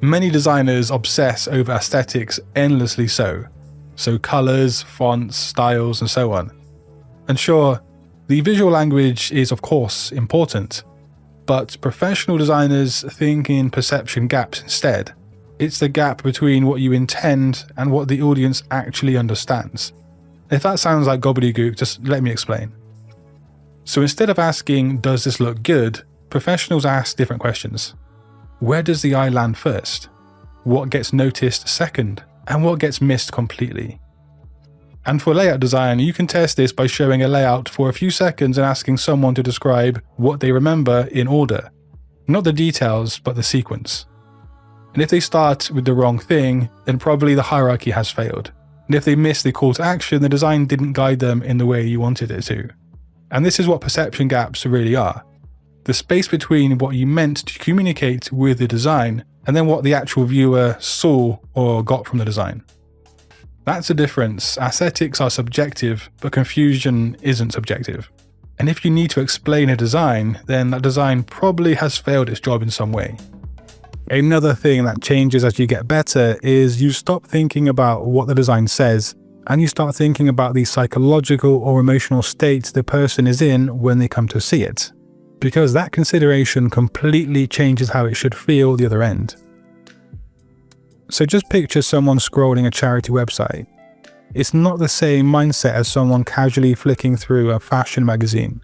Many designers obsess over aesthetics endlessly so colors, fonts, styles, and so on. And sure, the visual language is of course important, but professional designers think in perception gaps instead. It's the gap between what you intend and what the audience actually understands. If that sounds like gobbledygook, just let me explain. So instead of asking, does this look good, professionals ask different questions. Where does the eye land first? What gets noticed second? And what gets missed completely? And for layout design, you can test this by showing a layout for a few seconds and asking someone to describe what they remember in order. Not the details, but the sequence. And if they start with the wrong thing, then probably the hierarchy has failed. And if they miss the call to action, the design didn't guide them in the way you wanted it to. And this is what perception gaps really are. The space between what you meant to communicate with the design and then what the actual viewer saw or got from the design. That's the difference. Aesthetics are subjective, but confusion isn't subjective. And if you need to explain a design, then that design probably has failed its job in some way. Another thing that changes as you get better is you stop thinking about what the design says and you start thinking about the psychological or emotional state the person is in when they come to see it. Because that consideration completely changes how it should feel the other end. So just picture someone scrolling a charity website. It's not the same mindset as someone casually flicking through a fashion magazine.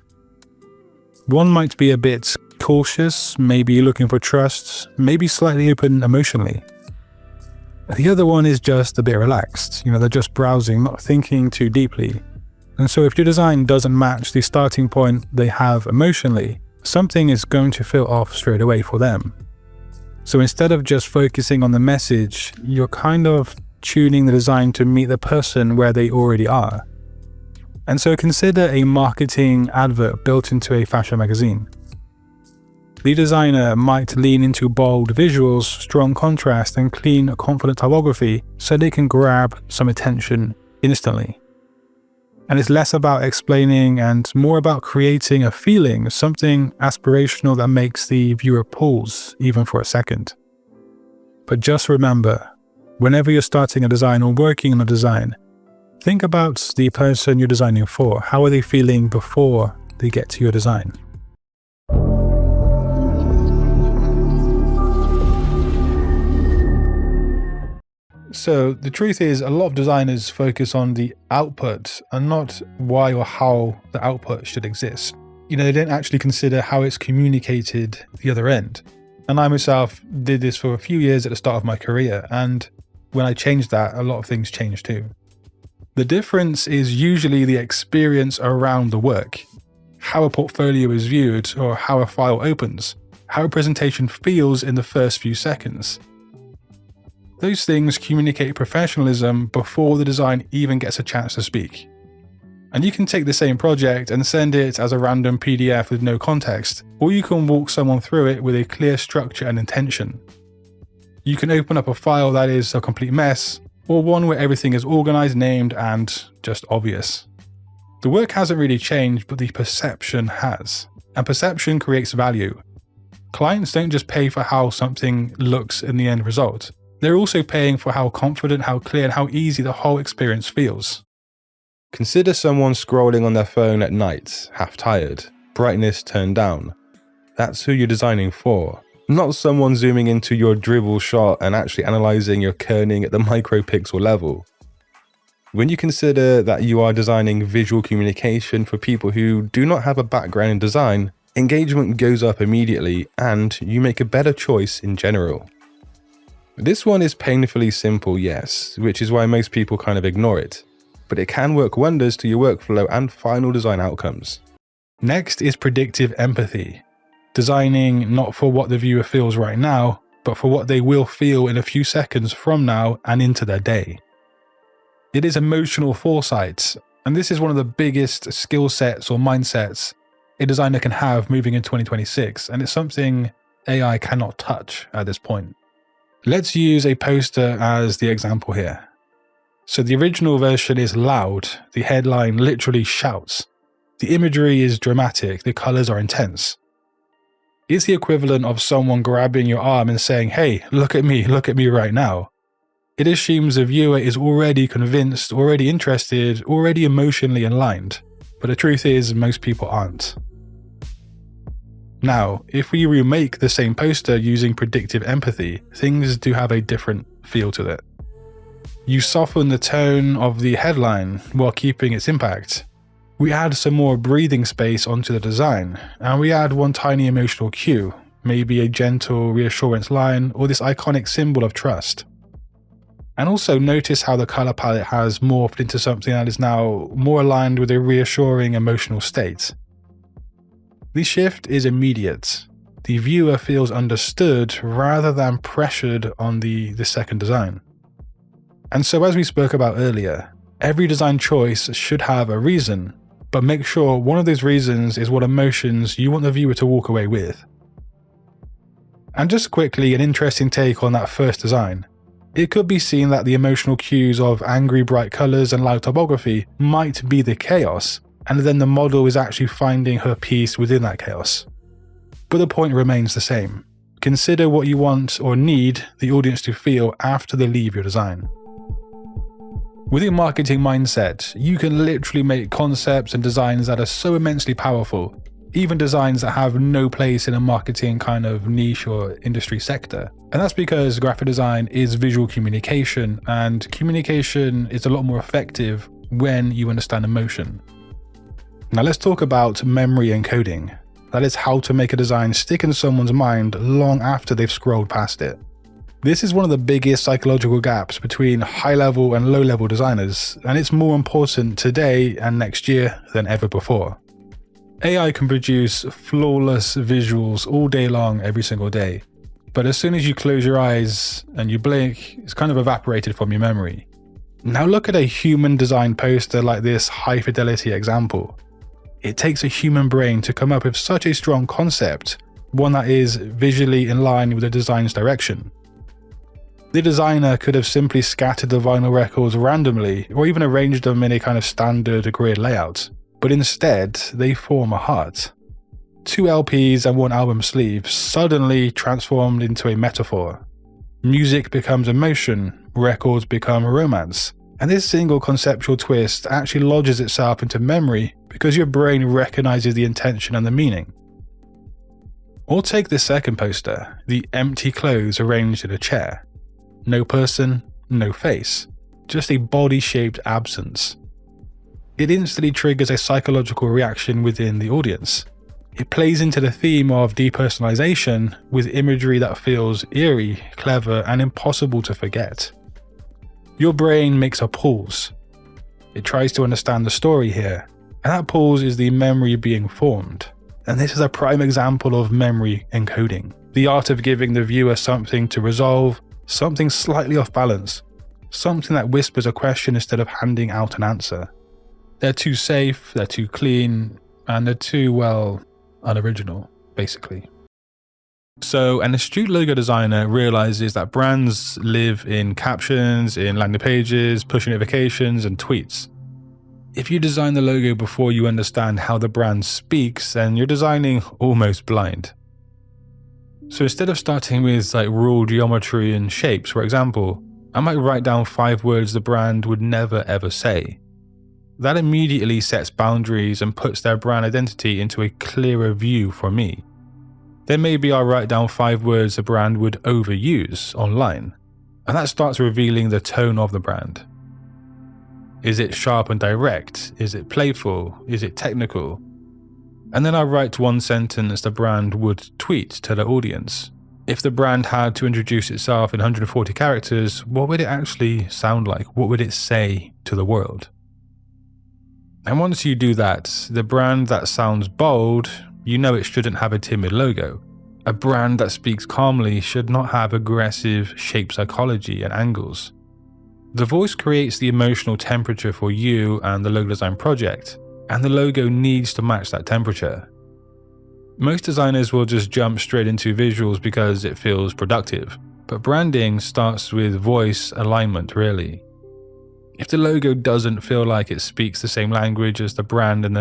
One might be a bit cautious, maybe looking for trust, maybe slightly open emotionally. The other one is just a bit relaxed, they're just browsing, not thinking too deeply. And so if your design doesn't match the starting point they have emotionally, something is going to feel off straight away for them. So instead of just focusing on the message, you're kind of tuning the design to meet the person where they already are. And so consider a marketing advert built into a fashion magazine. The designer might lean into bold visuals, strong contrast, and clean, confident typography so they can grab some attention instantly. And it's less about explaining and more about creating a feeling, something aspirational that makes the viewer pause, even for a second. But just remember, whenever you're starting a design or working on a design, think about the person you're designing for. How are they feeling before they get to your design? So the truth is, a lot of designers focus on the output and not why or how the output should exist. They don't actually consider how it's communicated the other end. And I myself did this for a few years at the start of my career, and when I changed that, a lot of things changed too. The difference is usually the experience around the work, how a portfolio is viewed or how a file opens, how a presentation feels in the first few seconds. Those things communicate professionalism before the design even gets a chance to speak. And you can take the same project and send it as a random PDF with no context, or you can walk someone through it with a clear structure and intention. You can open up a file that is a complete mess, or one where everything is organized, named, and just obvious. The work hasn't really changed, but the perception has. And perception creates value. Clients don't just pay for how something looks in the end result. They're also paying for how confident, how clear, and how easy the whole experience feels. Consider someone scrolling on their phone at night, half tired, brightness turned down. That's who you're designing for. Not someone zooming into your dribble shot and actually analyzing your kerning at the micropixel level. When you consider that you are designing visual communication for people who do not have a background in design, engagement goes up immediately and you make a better choice in general. This one is painfully simple, yes, which is why most people kind of ignore it, but it can work wonders to your workflow and final design outcomes. Next is predictive empathy. Designing not for what the viewer feels right now, but for what they will feel in a few seconds from now and into their day. It is emotional foresight, and this is one of the biggest skill sets or mindsets a designer can have moving in 2026, and it's something AI cannot touch at this point. Let's use a poster as the example here. So the original version is loud, the headline literally shouts. The imagery is dramatic, the colors are intense. It's the equivalent of someone grabbing your arm and saying, "Hey, look at me right now." It assumes the viewer is already convinced, already interested, already emotionally aligned. But the truth is, most people aren't. Now, if we remake the same poster using predictive empathy, things do have a different feel to it. You soften the tone of the headline while keeping its impact. We add some more breathing space onto the design, and we add one tiny emotional cue, maybe a gentle reassurance line or this iconic symbol of trust. And also notice how the color palette has morphed into something that is now more aligned with a reassuring emotional state. The shift is immediate. The viewer feels understood rather than pressured on the second design. And so, as we spoke about earlier, every design choice should have a reason, but make sure one of those reasons is what emotions you want the viewer to walk away with. And just quickly, an interesting take on that first design. It could be seen that the emotional cues of angry bright colors and loud typography might be the chaos, and then the model is actually finding her peace within that chaos. But the point remains the same. Consider what you want or need the audience to feel after they leave your design. With your marketing mindset, you can literally make concepts and designs that are so immensely powerful, even designs that have no place in a marketing kind of niche or industry sector. And that's because graphic design is visual communication, and communication is a lot more effective when you understand emotion. Now let's talk about memory encoding. That is how to make a design stick in someone's mind long after they've scrolled past it. This is one of the biggest psychological gaps between high-level and low-level designers, and it's more important today and next year than ever before. AI can produce flawless visuals all day long, every single day. But as soon as you close your eyes and you blink, it's kind of evaporated from your memory. Now look at a human-designed poster like this high-fidelity example. It takes a human brain to come up with such a strong concept, one that is visually in line with the design's direction. The designer could have simply scattered the vinyl records randomly, or even arranged them in a kind of standard grid layout, but instead they form a heart. 2 LPs and 1 album sleeve suddenly transformed into a metaphor. Music becomes emotion, records become romance, and this single conceptual twist actually lodges itself into memory because your brain recognizes the intention and the meaning. Or take this second poster, the empty clothes arranged in a chair. No person, no face, just a body-shaped absence. It instantly triggers a psychological reaction within the audience. It plays into the theme of depersonalization with imagery that feels eerie, clever, and impossible to forget. Your brain makes a pause. It tries to understand the story here, and that pause is the memory being formed. And this is a prime example of memory encoding, the art of giving the viewer something to resolve, something slightly off balance, something that whispers a question instead of handing out an answer. They're too safe, they're too clean, and they're too, well, unoriginal, basically. So an astute logo designer realizes that brands live in captions, in landing pages, push notifications, and tweets. If you design the logo before you understand how the brand speaks, then you're designing almost blind. So instead of starting with raw geometry and shapes, for example, I might write down 5 words the brand would never ever say. That immediately sets boundaries and puts their brand identity into a clearer view for me. Then maybe I'll write down 5 words a brand would overuse online, and that starts revealing the tone of the brand. Is it sharp and direct? Is it playful? Is it technical? And then I write 1 sentence the brand would tweet to the audience. If the brand had to introduce itself in 140 characters, what would it actually sound like? What would it say to the world? And once you do that, the brand that sounds bold, you know it shouldn't have a timid logo. A brand that speaks calmly should not have aggressive shape psychology and angles. The voice creates the emotional temperature for you and the logo design project, and the logo needs to match that temperature. Most designers will just jump straight into visuals because it feels productive, but branding starts with voice alignment really. If the logo doesn't feel like it speaks the same language as the brand and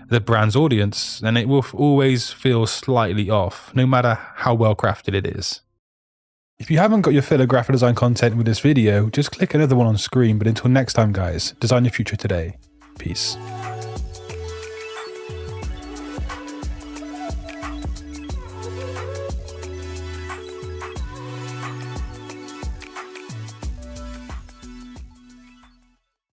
the brand's audience, then it will always feel slightly off, no matter how well crafted it is. If you haven't got your fill of graphic design content with this video, just click another one on screen. But until next time guys, design your future today. Peace.